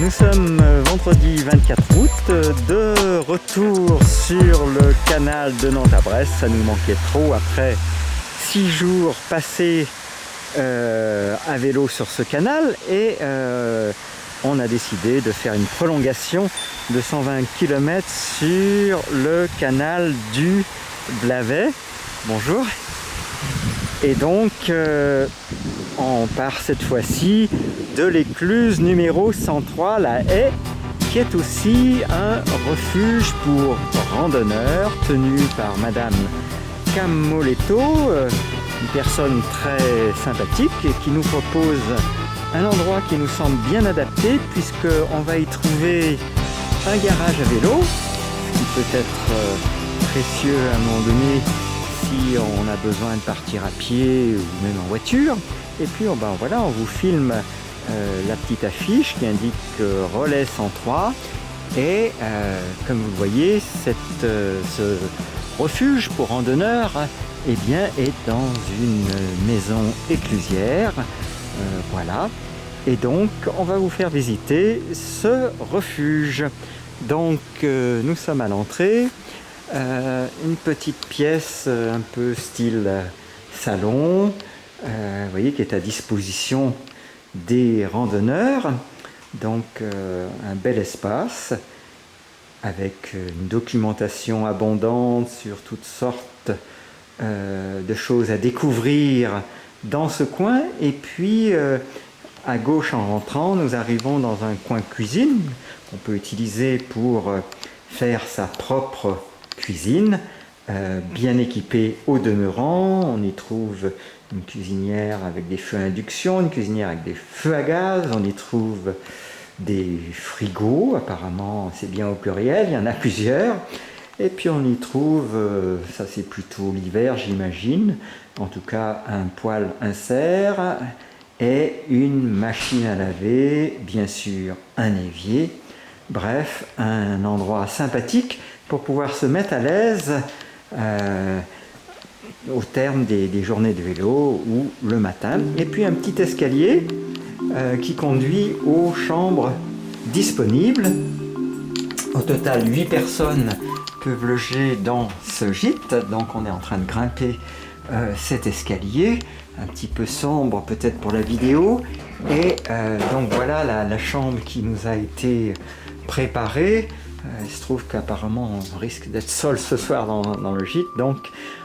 Nous sommes vendredi 24 août, de retour sur le canal de Nantes à Brest. Ça nous manquait trop après 6 jours passés à vélo sur ce canal et on a décidé de faire une prolongation de 120 km sur le canal du Blavet. Bonjour. Et donc on part cette fois-ci de l'écluse numéro 103, la Haie, qui est aussi un refuge pour randonneurs tenu par Madame Camoletto, une personne très sympathique et qui nous propose un endroit qui nous semble bien adapté puisqu'on va y trouver un garage à vélo, ce qui peut être précieux à un moment donné si on a besoin de partir à pied ou même en voiture. Et puis voilà, on vous filme la petite affiche qui indique relais 103 et comme vous le voyez, ce refuge pour randonneurs eh bien, est dans une maison éclusière. Voilà. Et donc on va vous faire visiter ce refuge. Donc nous sommes à l'entrée. Une petite pièce un peu style salon, vous voyez, qui est à disposition des randonneurs. Donc un bel espace avec une documentation abondante sur toutes sortes de choses à découvrir dans ce coin. Et puis à gauche en rentrant, nous arrivons dans un coin cuisine qu'on peut utiliser pour faire sa propre cuisine, bien équipée au demeurant. On y trouve une cuisinière avec des feux à induction, une cuisinière avec des feux à gaz, on y trouve des frigos, apparemment c'est bien au pluriel, il y en a plusieurs, et puis on y trouve, ça c'est plutôt l'hiver j'imagine, en tout cas un poêle insert et une machine à laver, bien sûr un évier, bref, un endroit sympathique pour pouvoir se mettre à l'aise au terme des journées de vélo ou le matin. Et puis un petit escalier qui conduit aux chambres disponibles. Au total, 8 personnes peuvent loger dans ce gîte. Donc on est en train de grimper cet escalier, un petit peu sombre peut-être pour la vidéo. Et donc voilà la chambre qui nous a été préparée. Il se trouve qu'apparemment on risque d'être seul ce soir dans le gîte, donc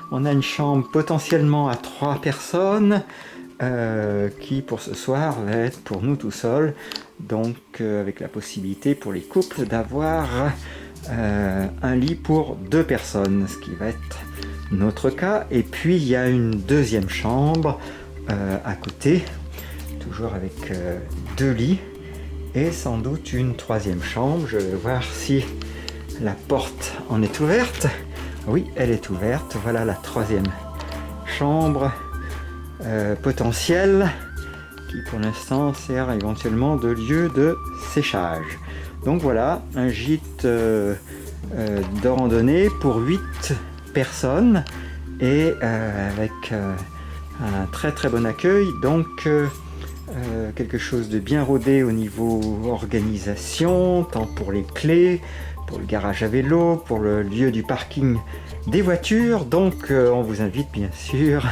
on a une chambre potentiellement à 3 personnes qui pour ce soir va être pour nous tout seuls, donc avec la possibilité pour les couples d'avoir un lit pour 2 personnes, ce qui va être notre cas. Et puis il y a une deuxième chambre à côté, toujours avec 2 lits. Et sans doute une 3e chambre. Je vais voir si la porte en est ouverte. Oui, elle est ouverte. Voilà la 3e chambre potentielle qui pour l'instant sert éventuellement de lieu de séchage. Donc voilà, un gîte de randonnée pour 8 personnes et avec un très très bon accueil. Donc quelque chose de bien rodé au niveau organisation, tant pour les clés, pour le garage à vélo, pour le lieu du parking des voitures. Donc on vous invite bien sûr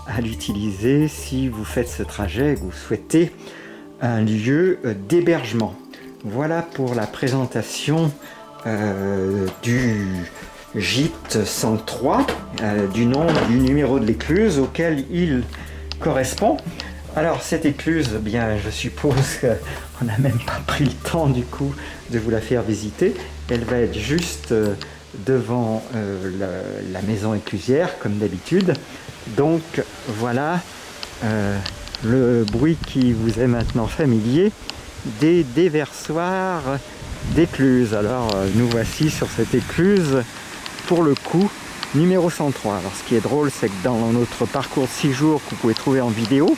à l'utiliser si vous faites ce trajet et que vous souhaitez un lieu d'hébergement. Voilà pour la présentation du gîte 103, du nom du numéro de l'écluse auquel il correspond. Alors cette écluse, eh bien, je suppose qu'on n'a même pas pris le temps du coup de vous la faire visiter. Elle va être juste devant la maison éclusière comme d'habitude. Donc voilà le bruit qui vous est maintenant familier des déversoirs d'écluse. Alors nous voici sur cette écluse pour le coup numéro 103. Alors ce qui est drôle, c'est que dans notre parcours de 6 jours que vous pouvez trouver en vidéo,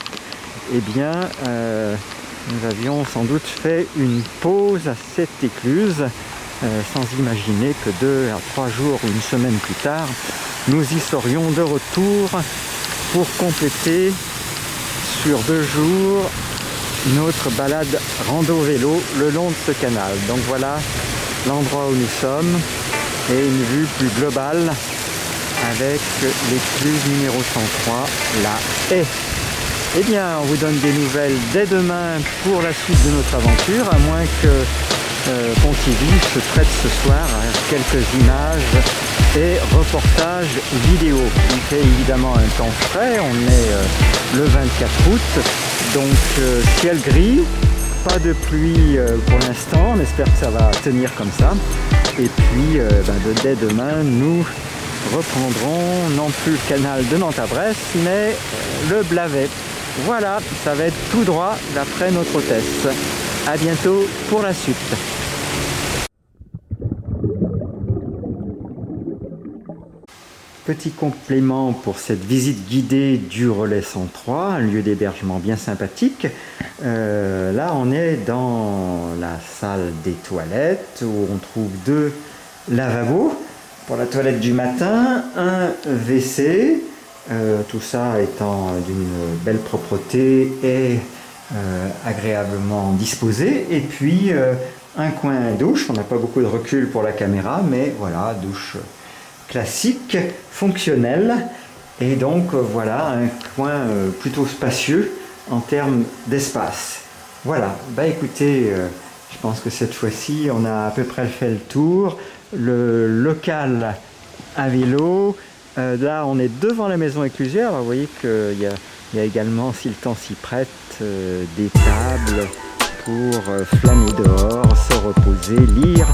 eh bien, nous avions sans doute fait une pause à cette écluse, sans imaginer que 2 à 3 jours ou une semaine plus tard, nous y serions de retour pour compléter sur 2 jours notre balade rando-vélo le long de ce canal. Donc voilà l'endroit où nous sommes et une vue plus globale avec l'écluse numéro 103, la haie. Eh bien, on vous donne des nouvelles dès demain pour la suite de notre aventure, à moins que Pontivy se prête ce soir à quelques images et reportages vidéo. Il fait évidemment un temps frais, on est le 24 août, donc ciel gris, pas de pluie pour l'instant, on espère que ça va tenir comme ça. Et puis dès demain, nous reprendrons non plus le canal de Nantes à Brest, mais le Blavet. Voilà, ça va être tout droit d'après notre hôtesse. À bientôt pour la suite. Petit complément pour cette visite guidée du Relais 103, un lieu d'hébergement bien sympathique. Là, on est dans la salle des toilettes où on trouve 2 lavabos pour la toilette du matin, un WC. Tout ça étant d'une belle propreté et agréablement disposé. Et puis un coin douche, on n'a pas beaucoup de recul pour la caméra, mais voilà, douche classique, fonctionnelle. Et donc voilà, un coin plutôt spacieux en termes d'espace. Voilà, écoutez, je pense que cette fois-ci, on a à peu près fait le tour. Le local à vélo. Là, on est devant la maison éclusière. Alors, vous voyez qu'il y a également, si le temps s'y prête, des tables pour flâner dehors, se reposer, lire.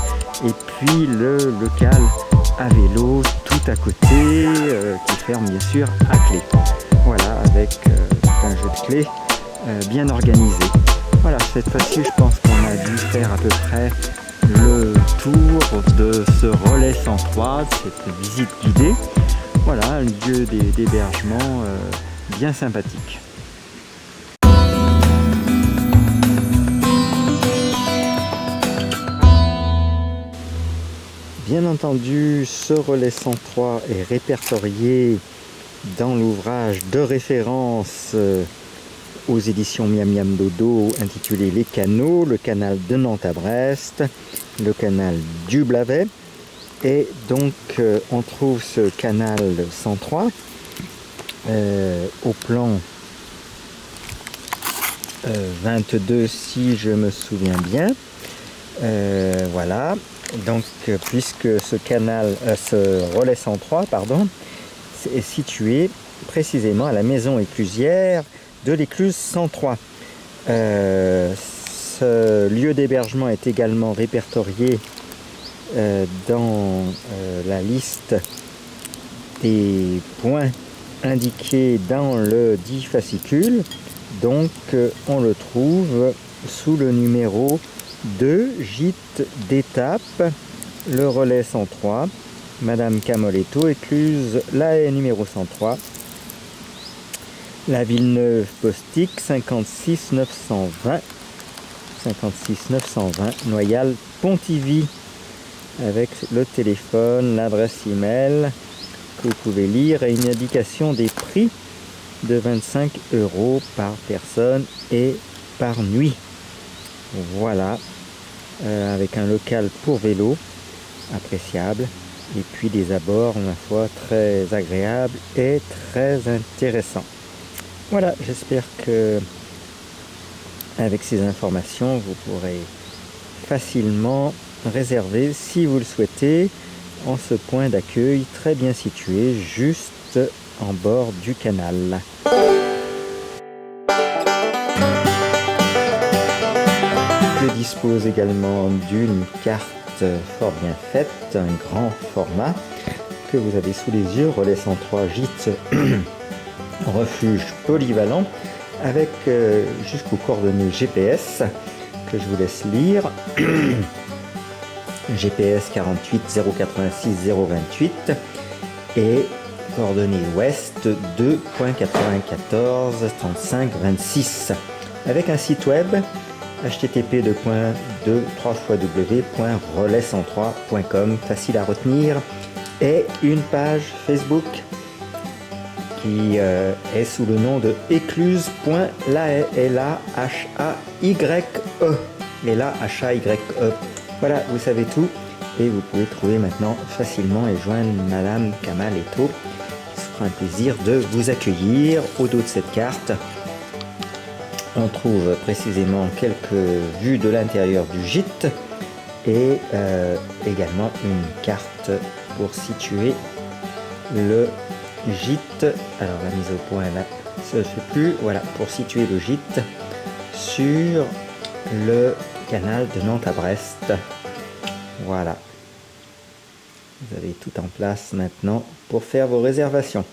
Et puis le local à vélo tout à côté, qui ferme bien sûr à clé. Voilà, avec un jeu de clés bien organisé. Voilà, cette fois-ci, je pense qu'on a dû faire à peu près le tour de ce Relais 103, de cette visite guidée. Voilà, un lieu d'hébergement bien sympathique. Bien entendu, ce Relais 103 est répertorié dans l'ouvrage de référence aux éditions Miam Miam Dodo intitulé Les Canaux, le canal de Nantes à Brest, le canal du Blavet. Et donc on trouve ce canal 103 au plan 22 si je me souviens bien. Voilà, donc puisque ce canal, ce Relais 103 pardon, est situé précisément à la maison éclusière de l'écluse 103. Ce lieu d'hébergement est également répertorié dans la liste des points indiqués dans le dit fascicule. Donc on le trouve sous le numéro 2, gîte d'étape, le Relais 103, Madame Camoletto, écluse la haie numéro 103, la Villeneuve Postic 56 920, Noyal Pontivy, avec le téléphone, l'adresse email que vous pouvez lire et une indication des prix de 25 € par personne et par nuit. Voilà, avec un local pour vélo appréciable et puis des abords, ma foi, très agréables et très intéressants. Voilà, j'espère que avec ces informations, vous pourrez facilement réserver, si vous le souhaitez, en ce point d'accueil très bien situé, juste en bord du canal. Je dispose également d'une carte fort bien faite, un grand format que vous avez sous les yeux, Relais 103 gîte refuge polyvalent, avec jusqu'aux coordonnées GPS que je vous laisse lire. GPS 48 086 028 et coordonnées ouest 2.94 35 26 avec un site web http://www.relais103.com, facile à retenir, et une page Facebook qui est sous le nom de écluse.lahaye, L-A-H-A-Y-E. L-A-H-A-Y-E. Voilà, vous savez tout et vous pouvez trouver maintenant facilement et joindre Madame Kamal Eto. Ce sera un plaisir de vous accueillir. Au dos de cette carte, on trouve précisément quelques vues de l'intérieur du gîte et également une carte pour situer le gîte. Alors la mise au point là, ça ne se fait plus. Voilà, pour situer le gîte sur le canal de Nantes à Brest. Voilà. Vous avez tout en place maintenant pour faire vos réservations.